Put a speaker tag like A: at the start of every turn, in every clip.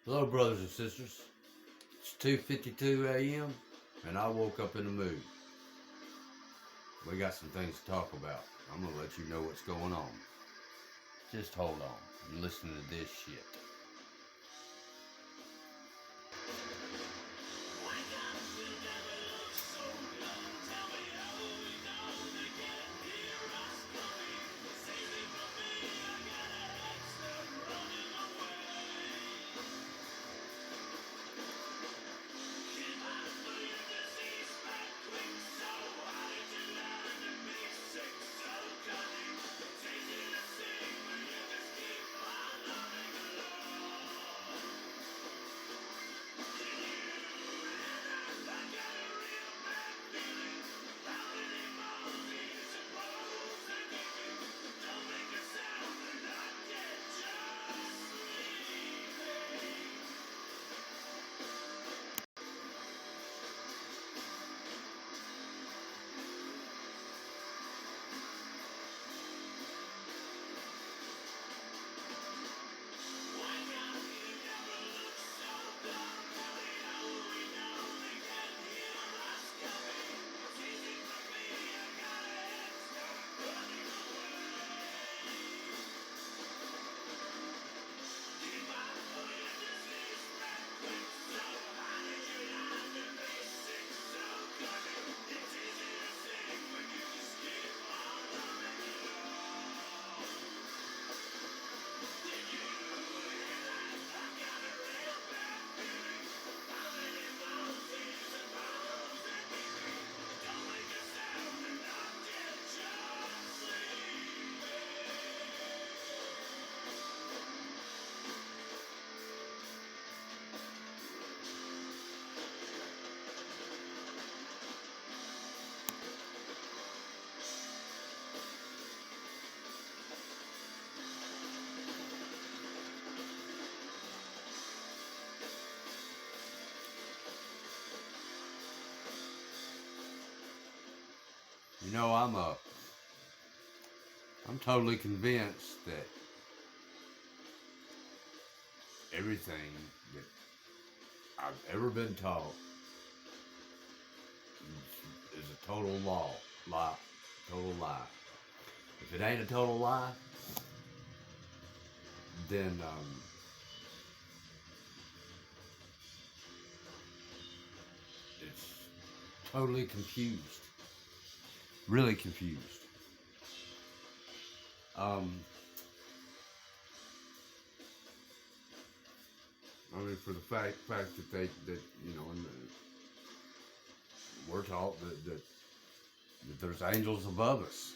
A: Hello, brothers and sisters. It's 2:52 a.m. and I woke up in the mood. We got some things to talk about. I'm gonna let you know what's going on. Just hold on and listen to this shit. You know, I'm totally convinced that everything that I've ever been taught is a total lie, total lie. If it ain't a total lie, then it's totally confused, really confused. Um, I mean, for the fact that that you know, we're taught that there's angels above us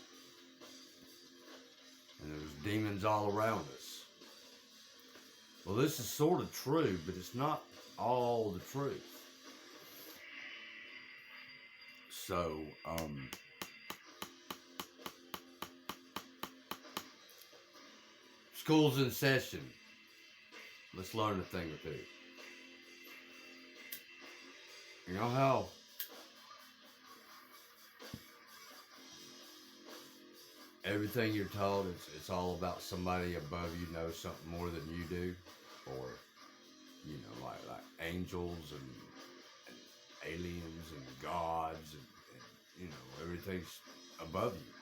A: and there's demons all around us. Well, this is sort of true, but it's not all the truth. So, school's in session. Let's learn a thing or two. You know how everything you're taught it's all about somebody above you knows something more than you do, or like angels and aliens and gods and everything's above you.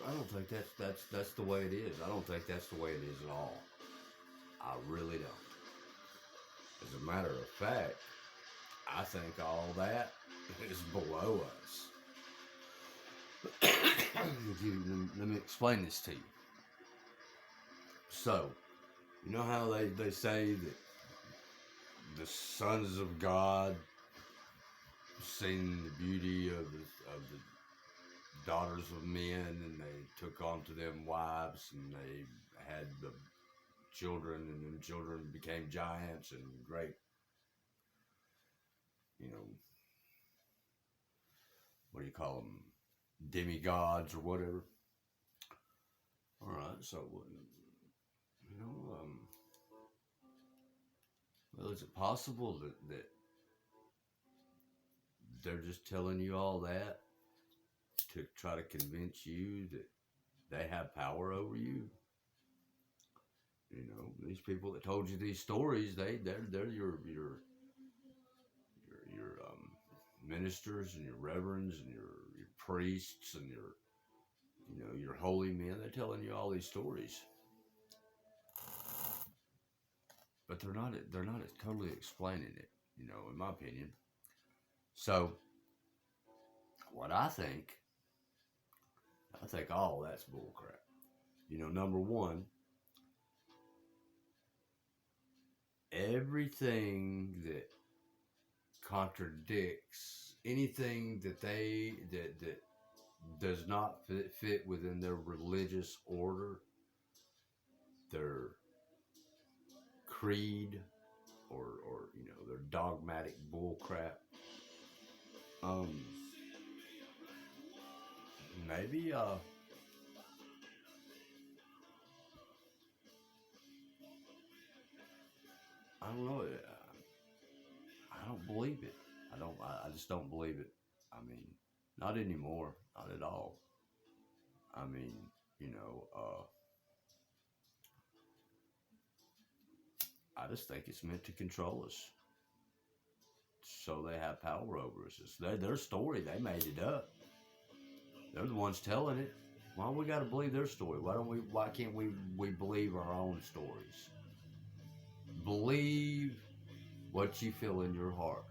A: I don't think that's the way it is. I don't think that's the way it is at all. I really don't. As a matter of fact, I think all that is below us. Let me explain this to you. So, you know how they say that the sons of God seen the beauty of the daughters of men, and they took onto them wives, and they had the children, and then children became giants and great, you know, what do you call them, demigods or whatever. All right, so you know, well, is it possible that they're just telling you all that to try to convince you that they have power over you? these people that told you these stories, they're your ministers and your reverends and your priests and your holy men. They're telling you all these stories, but they're not totally explaining it. In my opinion. So what I think all that's bullcrap. Number one, everything that contradicts anything that does not fit within their religious order, their creed, or their dogmatic bullcrap. Um, maybe I don't know. I don't believe it. I don't. I just don't believe it. I mean, not anymore. Not at all. I mean, you know, uh, I just think it's meant to control us, so they have power over us. It's their story. They made it up. They're the ones telling it. Why we got to believe their story? Why don't we? Why can't we believe our own stories? Believe what you feel in your heart.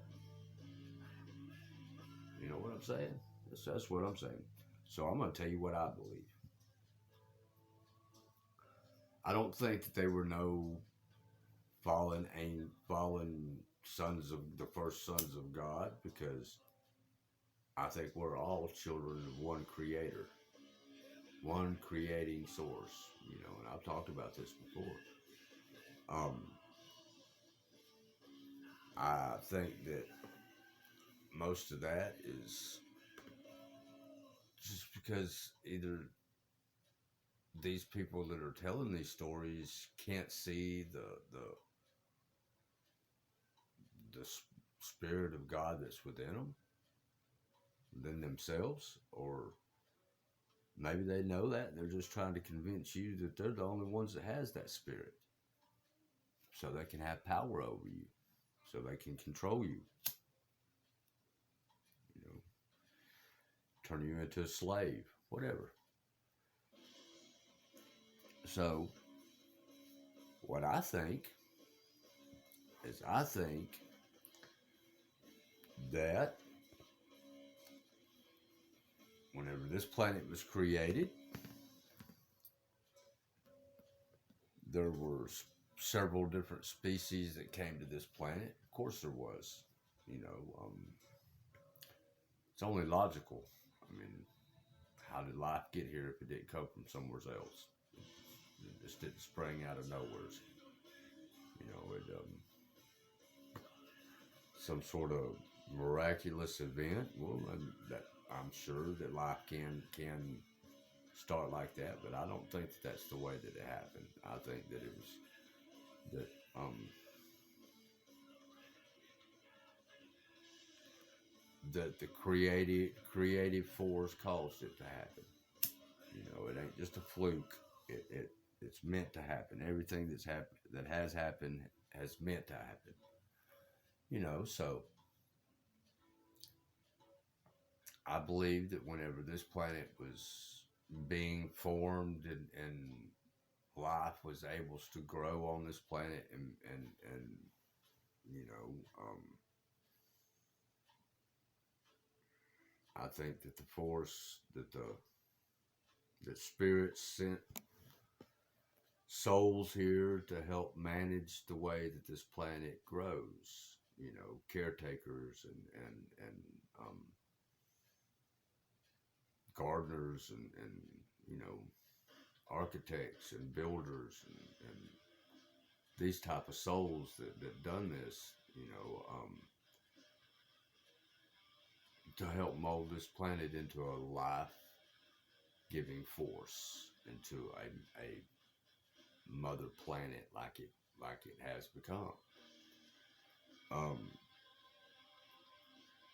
A: You know what I'm saying? That's what I'm saying. So I'm going to tell you what I believe. I don't think that they were no fallen sons of the first sons of God, because I think we're all children of one creator, one creating source. And I've talked about this before. Um, I think that most of that is just because either these people that are telling these stories can't see the spirit of God that's within themselves, or maybe they know that and they're just trying to convince you that they're the only ones that has that spirit, so they can have power over you, so they can control you, you know, turn you into a slave, whatever. So what I think is, I think that whenever this planet was created, there were several different species that came to this planet. Of course, there was. You know, it's only logical. I mean, how did life get here if it didn't come from somewhere else? It just didn't spring out of nowhere. Some sort of miraculous event. Well, that I'm sure that life can start like that, but I don't think that that's the way that it happened. I think that it was that that the creative force caused it to happen. It ain't just a fluke. It's meant to happen. Everything that has happened has meant to happen. So I believe that whenever this planet was being formed, and life was able to grow on this planet, and you know, I think that the force that spirits sent souls here to help manage the way that this planet grows. Caretakers and gardeners and architects and builders and these type of souls that done this. To help mold this planet into a life-giving force, into a mother planet like it has become. Um,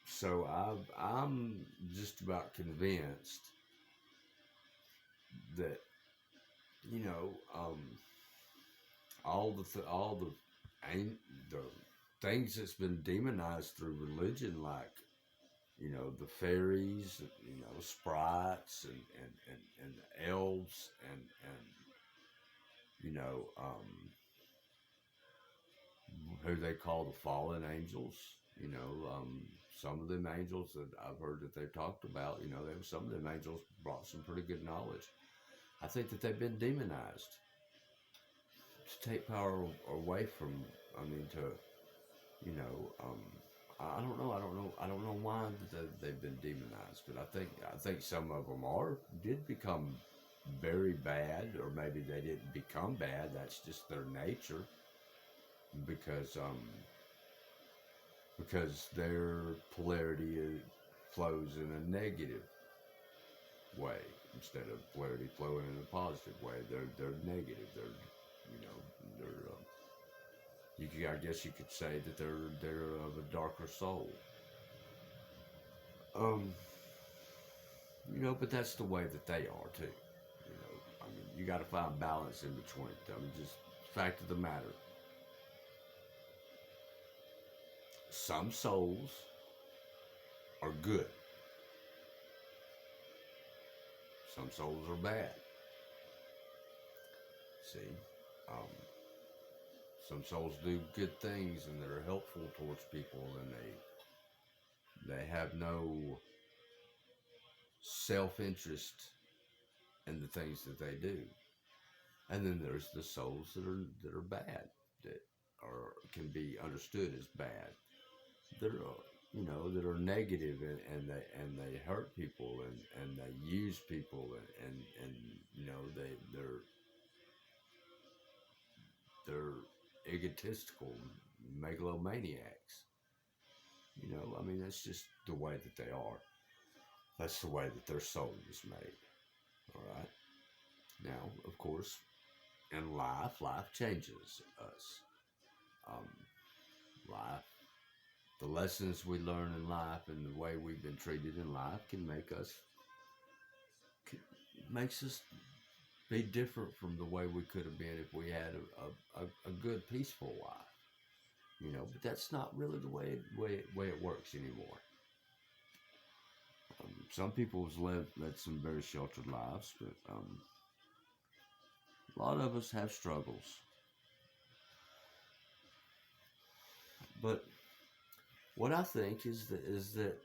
A: so I'm just about convinced that you know um, all ain't the things that's been demonized through religion, like the fairies, sprites, and the elves, and who they call the fallen angels. Some of them angels that I've heard that they've talked about, some of them angels brought some pretty good knowledge. I think that they've been demonized to take power away from. I mean, to you know, I don't know. I don't know why they've been demonized, but I think some of them did become very bad, or maybe they didn't become bad. That's just their nature, because their polarity flows in a negative way instead of polarity flowing in a positive way. They're negative. They're I guess you could say that they're of a darker soul. Um, but that's the way that they are too. I mean, you got to find balance in between. I mean, just fact of the matter. Some souls are good. Some souls are bad. See, um, some souls do good things and they're helpful towards people, and they have no self-interest in the things that they do. And then there's the souls that are bad, that can be understood as bad. That are that are negative, and they hurt people, and they use people, and they're egotistical megalomaniacs. I mean, that's just the way that they are. That's the way that their soul is made. All right. Now, of course, in life changes us. Um, life, the lessons we learn in life, and the way we've been treated in life makes us be different from the way we could have been if we had a good, peaceful life. But that's not really the way it works anymore. Some people have led some very sheltered lives, but a lot of us have struggles. But what I think is that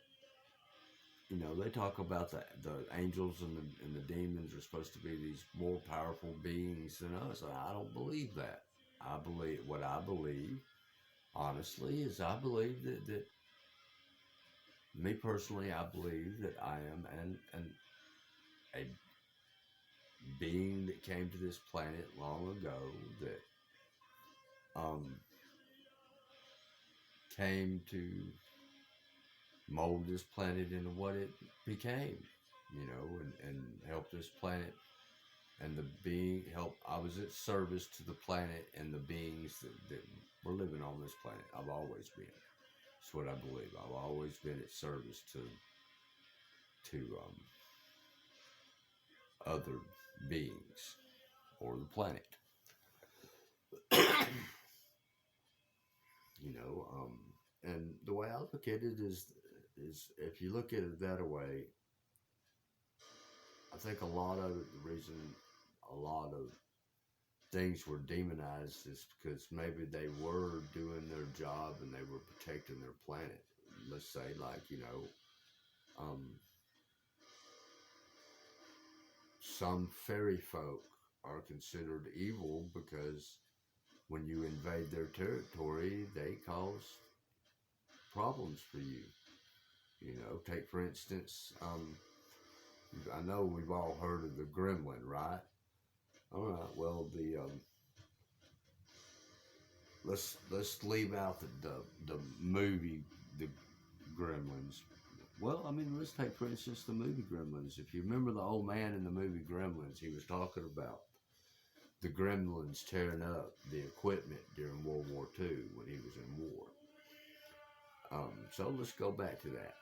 A: they talk about the angels and the demons are supposed to be these more powerful beings than us. I don't believe that. What I believe, honestly, is I believe that me personally, I believe that I am a being that came to this planet long ago, that came to mold this planet into what it became, and help this planet and the being help. I was at service to the planet and the beings that were living on this planet. I've always been. That's what I believe. I've always been at service to other beings or the planet. And the way I look at it is if you look at it that way, I think a lot of it, the reason a lot of things were demonized is because maybe they were doing their job and they were protecting their planet. Let's say, like, some fairy folk are considered evil because when you invade their territory, they cause problems for you. Take for instance, I know we've all heard of the gremlin, right? All right. Well, let's leave out the movie, the Gremlins. Well, I mean, let's take for instance the movie Gremlins. If you remember the old man in the movie Gremlins, he was talking about the Gremlins tearing up the equipment during World War II when he was in war. So let's go back to that.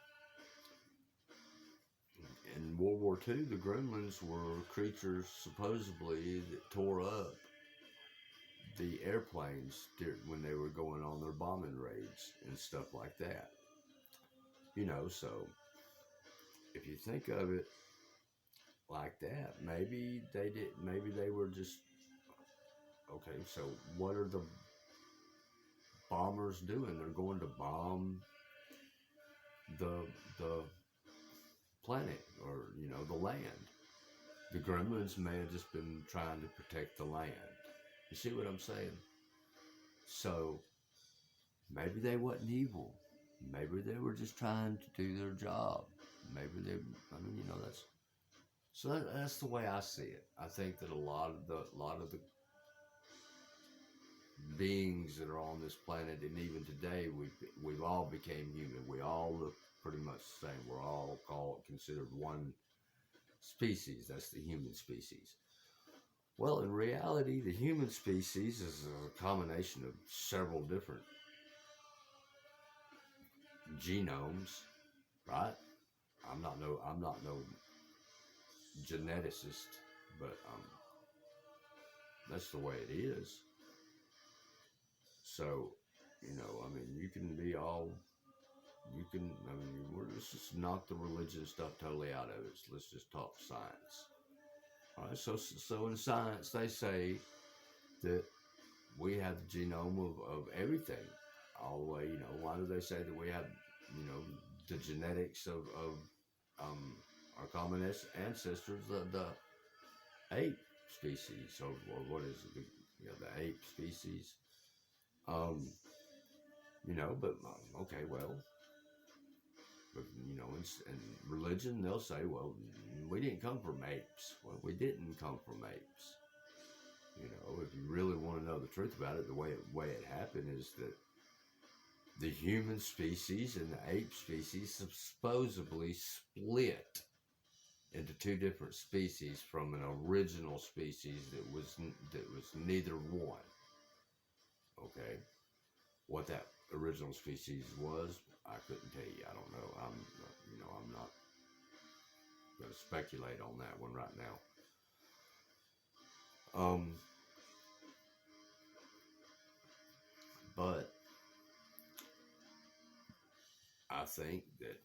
A: In World War II, the Gremlins were creatures supposedly that tore up the airplanes when they were going on their bombing raids and stuff like that. So if you think of it like that, maybe they did. Maybe they were just okay. So what are the bombers doing? They're going to bomb the planet, or the land. The gremlins may have just been trying to protect the land. You see what I'm saying? So maybe they wasn't evil. Maybe they were just trying to do their job. Maybe they. I mean, that's the way I see it. I think that a lot of the beings that are on this planet, and even today, we've all became human. We all look pretty much the same. We're all considered one species. That's the human species. Well, in reality, the human species is a combination of several different genomes, right? I'm not no geneticist, but that's the way it is. So, I mean, you can be all, I mean, let's just knock the religion stuff totally out of it. So let's just talk science. All right, so in science, they say that we have the genome of everything, all the way. Why do they say that we have, the genetics of our common ancestors, the ape species, or what is it? The ape species. Um, but okay, well, but in religion they'll say, well, we didn't come from apes. Well, we didn't come from apes. If you really want to know the truth about it, the way it happened is that the human species and the ape species supposedly split into two different species from an original species that was neither one. Okay, what that original species was, I couldn't tell you. I don't know. I'm not going to speculate on that one right now. But I think that,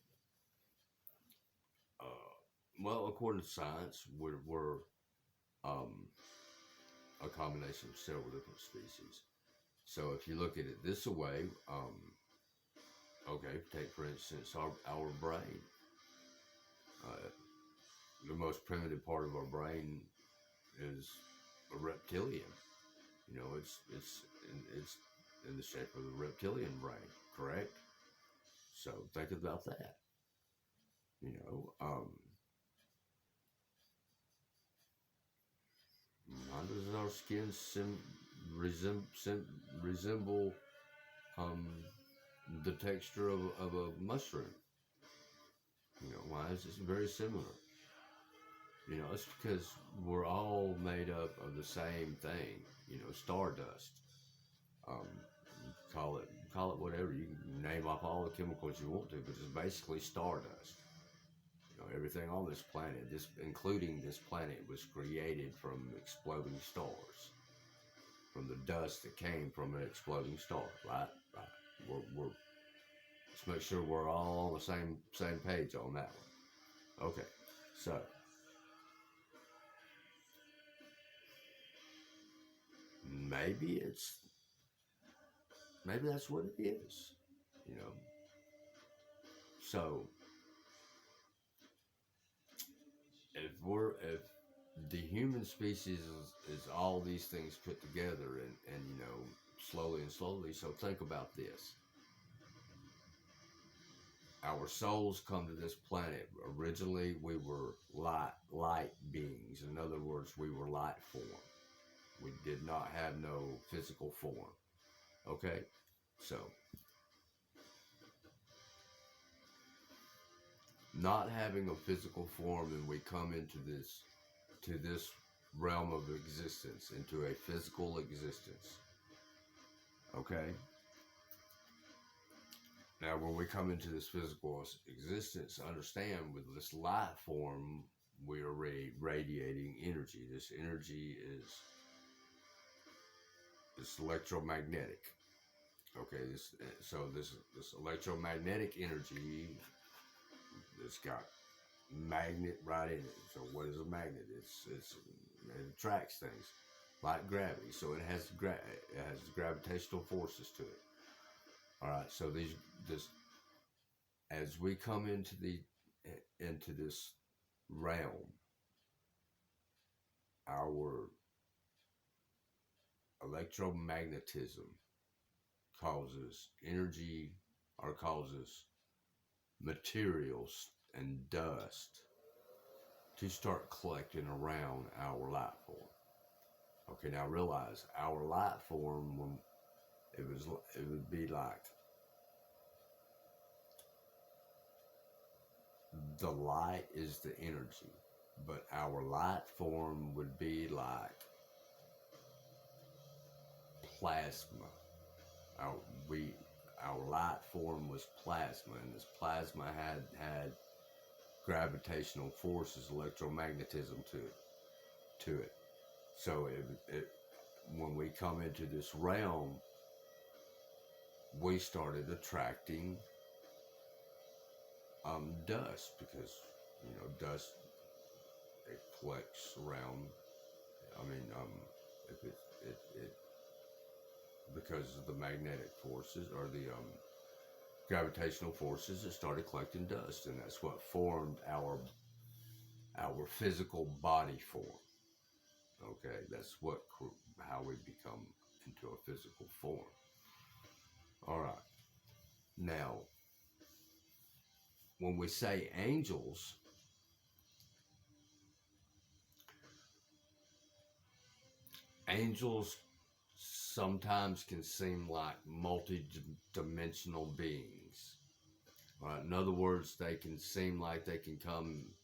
A: well, according to science, we're a combination of several different species. So if you look at it this way, okay, take for instance our brain. The most primitive part of our brain is a reptilian. It's in the shape of the reptilian brain, correct? So think about that. How does our skin resemble the texture of a mushroom? Why is this very similar? It's because we're all made up of the same thing. Stardust. Um, call it whatever. You can name off all the chemicals you want to, but it's basically stardust. Everything on this planet, including this planet, was created from exploding stars, from the dust that came from an exploding star. Right. We're let's make sure we're all on the same page on that one. Okay, so maybe that's what it is. So if the human species is all these things put together, and slowly and slowly. So think about this. Our souls come to this planet. Originally, we were light beings. In other words, we were light form. We did not have no physical form. Okay? So, not having a physical form, and we come into this realm of existence, into a physical existence. Okay? Now, when we come into this physical existence, understand with this light form, we are radiating energy. This energy is It's electromagnetic. Okay, this electromagnetic energy, it's got magnet right in it. So what is a magnet? It attracts things like gravity. So it has gravitational forces to it. All right. So this as we come into this realm, our electromagnetism causes energy or causes materials and dust to start collecting around our light form. Okay, now realize our light form, when it would be like the light is the energy, but our light form would be like plasma. Our we our light form was plasma, and this plasma had gravitational forces, electromagnetism to it. So it when we come into this realm, we started attracting dust, because dust, it collects around. I mean, if it because of the magnetic forces or the gravitational forces, it started collecting dust, and that's what formed our physical body form. Okay, that's how we become into a physical form. All right. Now, when we say angels, angels sometimes can seem like multi-dimensional beings. Right? In other words, they can seem like they can come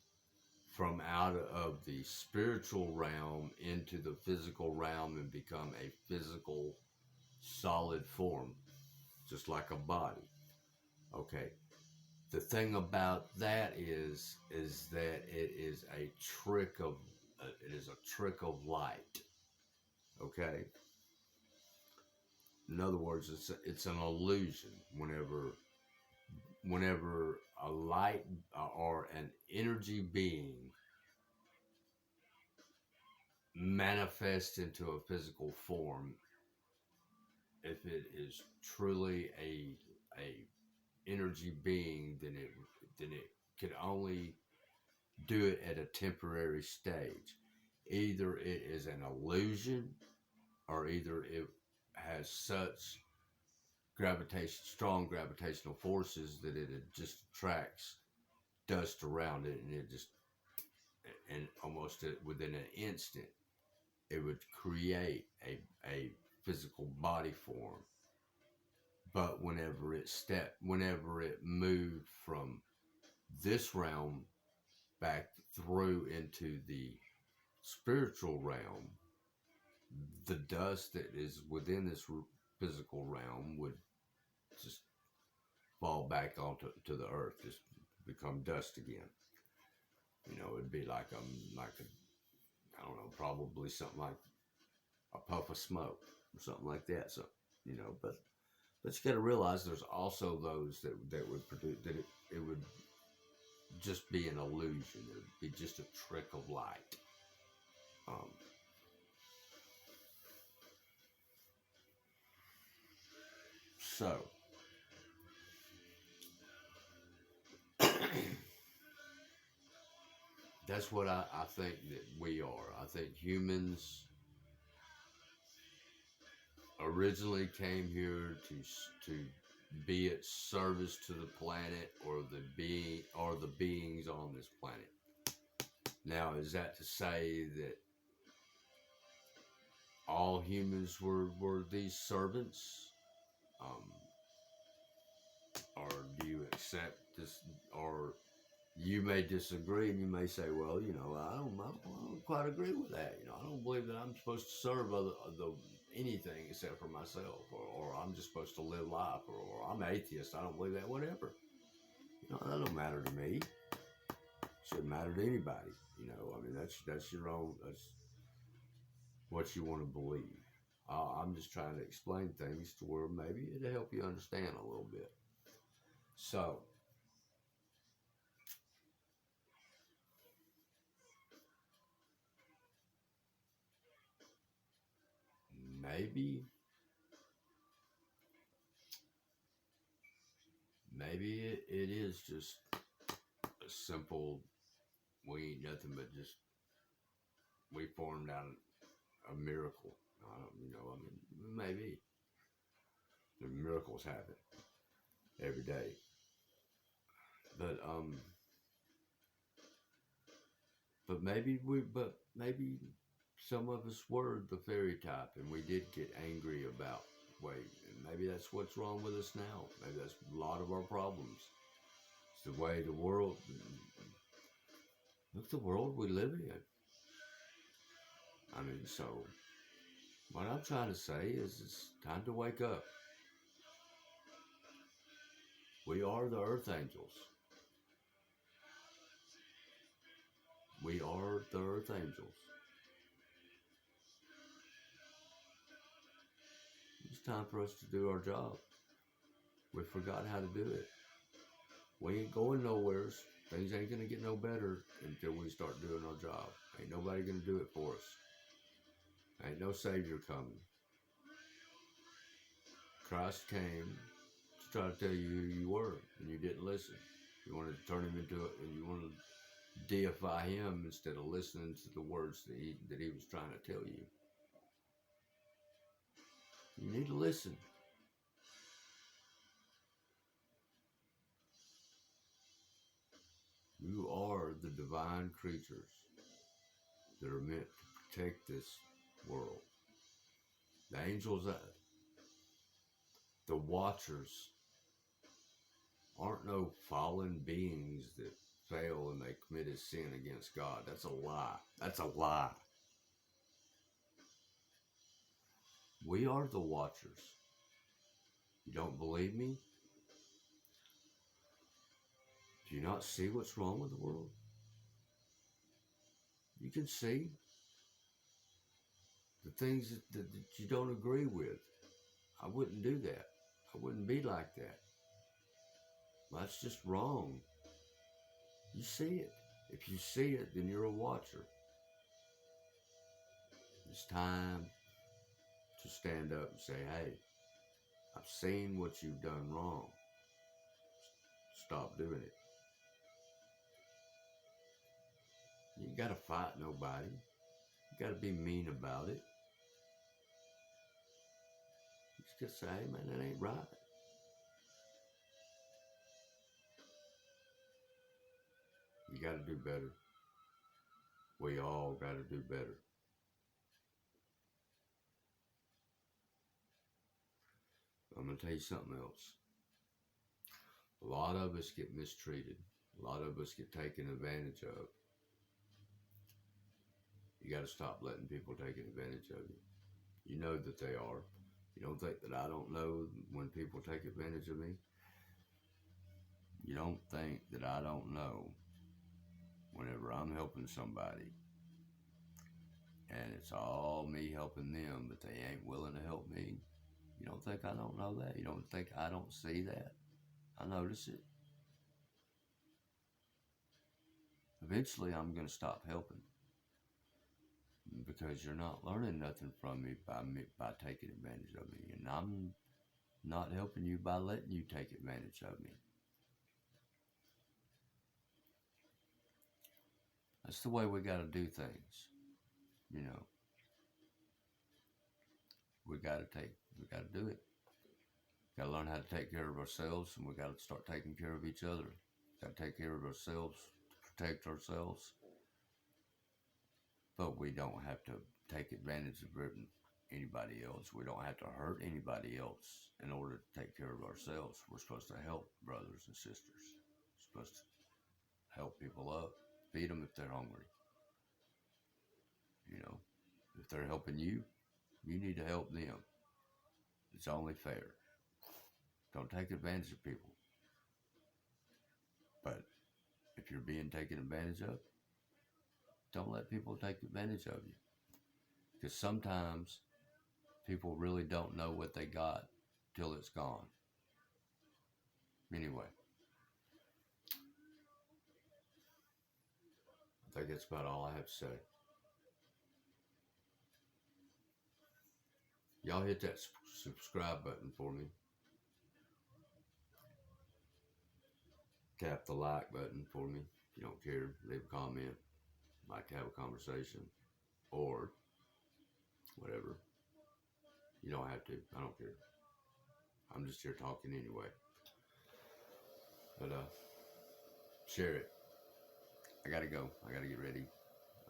A: from out of the spiritual realm into the physical realm and become a physical, solid form, just like a body. Okay. The thing about that is that it is a trick of light. Okay. In other words, it's an illusion. Whenever a light or an energy being manifests into a physical form, if it is truly a energy being, then it could only do it at a temporary stage. Either it is an illusion, or either it has such strong gravitational forces that it just attracts dust around it, and it just, and almost within an instant, it would create a physical body form. But whenever it moved from this realm back through into the spiritual realm, the dust that is within this physical realm would just fall back onto the earth, just become dust again. It'd be like I don't know, probably something like a puff of smoke or something like that. So but you got to realize there's also those that would produce that it would just be an illusion. It would be just a trick of light. Um, so that's what I think that we are. I think humans originally came here to be at service to the planet, or the beings on this planet. Now, is that to say that all humans were these servants? Or do you accept this? Or you may disagree, and you may say, well, I don't quite agree with that. I don't believe that I'm supposed to serve anything except for myself, or I'm just supposed to live life, or I'm atheist. I don't believe that. Whatever. That don't matter to me. Shouldn't matter to anybody. I mean, that's your own. That's what you want to believe. I'm just trying to explain things to where maybe it'll help you understand a little bit. So, maybe, it is just a simple, we ain't nothing but just, we formed out a miracle. I don't, I mean, maybe. The miracles happen every day. But but maybe some of us were the fairy type, and we did get angry about weight, and maybe that's what's wrong with us now. Maybe that's a lot of our problems. It's the way the world. Look, the world we live in. I mean, so what I'm trying to say is, it's time to wake up. We are the Earth Angels. We are the Earth Angels. It's time for us to do our job. We forgot how to do it. We ain't going nowhere. Things ain't gonna get no better until we start doing our job. Ain't nobody gonna do it for us. Ain't no savior coming. Christ came to try to tell you who you were, and you didn't listen. You wanted to turn him into it, and you wanted to deify him instead of listening to the words that he was trying to tell you. You need to listen. You are the divine creatures that are meant to protect this world. The angels, the watchers, aren't no fallen beings that fail and they commit a sin against God. That's a lie. That's a lie. We are the watchers. You don't believe me? Do you not see what's wrong with the world? You can see the things that you don't agree with. I wouldn't do that. I wouldn't be like that. That's just wrong. You see it. If you see it, then you're a watcher. It's time to stand up and say, hey, I've seen what you've done wrong. Stop doing it. You ain't got to fight nobody. You got to be mean about it. You just say, hey, man, that ain't right. You got to do better. We all got to do better. I'm going to tell you something else. A lot of us get mistreated. A lot of us get taken advantage of. You got to stop letting people take advantage of you. You know that they are. You don't think that I don't know when people take advantage of me? You don't think that I don't know whenever I'm helping somebody and it's all me helping them, but they ain't willing to help me? You don't think I don't know that? You don't think I don't see that? I notice it. Eventually, I'm going to stop helping because you're not learning nothing from me by taking advantage of me, and I'm not helping you by letting you take advantage of me. That's the way we got to do things. You know, we got to do it. Got to learn how to take care of ourselves, and we got to start taking care of each other. Got to take care of ourselves to protect ourselves. But we don't have to take advantage of anybody else. We don't have to hurt anybody else in order to take care of ourselves. We're supposed to help brothers and sisters. We're supposed to help people up, feed them if they're hungry. You know, if they're helping you, you need to help them. It's only fair. Don't take advantage of people. But if you're being taken advantage of, don't let people take advantage of you. Because sometimes People really don't know what they got till it's gone. Anyway, I think that's about all I have to say. Y'all hit that subscribe button for me. Tap the like button for me. If you don't care, leave a comment. Like to have a conversation. Or whatever. You don't have to. I don't care. I'm just here talking anyway. But share it. I gotta go. I gotta get ready.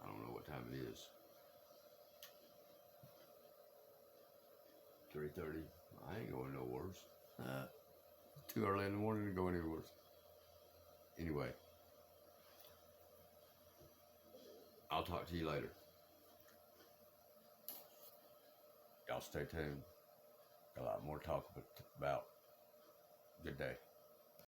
A: I don't know what time it is. 3:30. I ain't going nowhere. Too early in the morning to go anywhere. Anyway, I'll talk to you later. Y'all stay tuned. Got a lot more to talk about. Good day.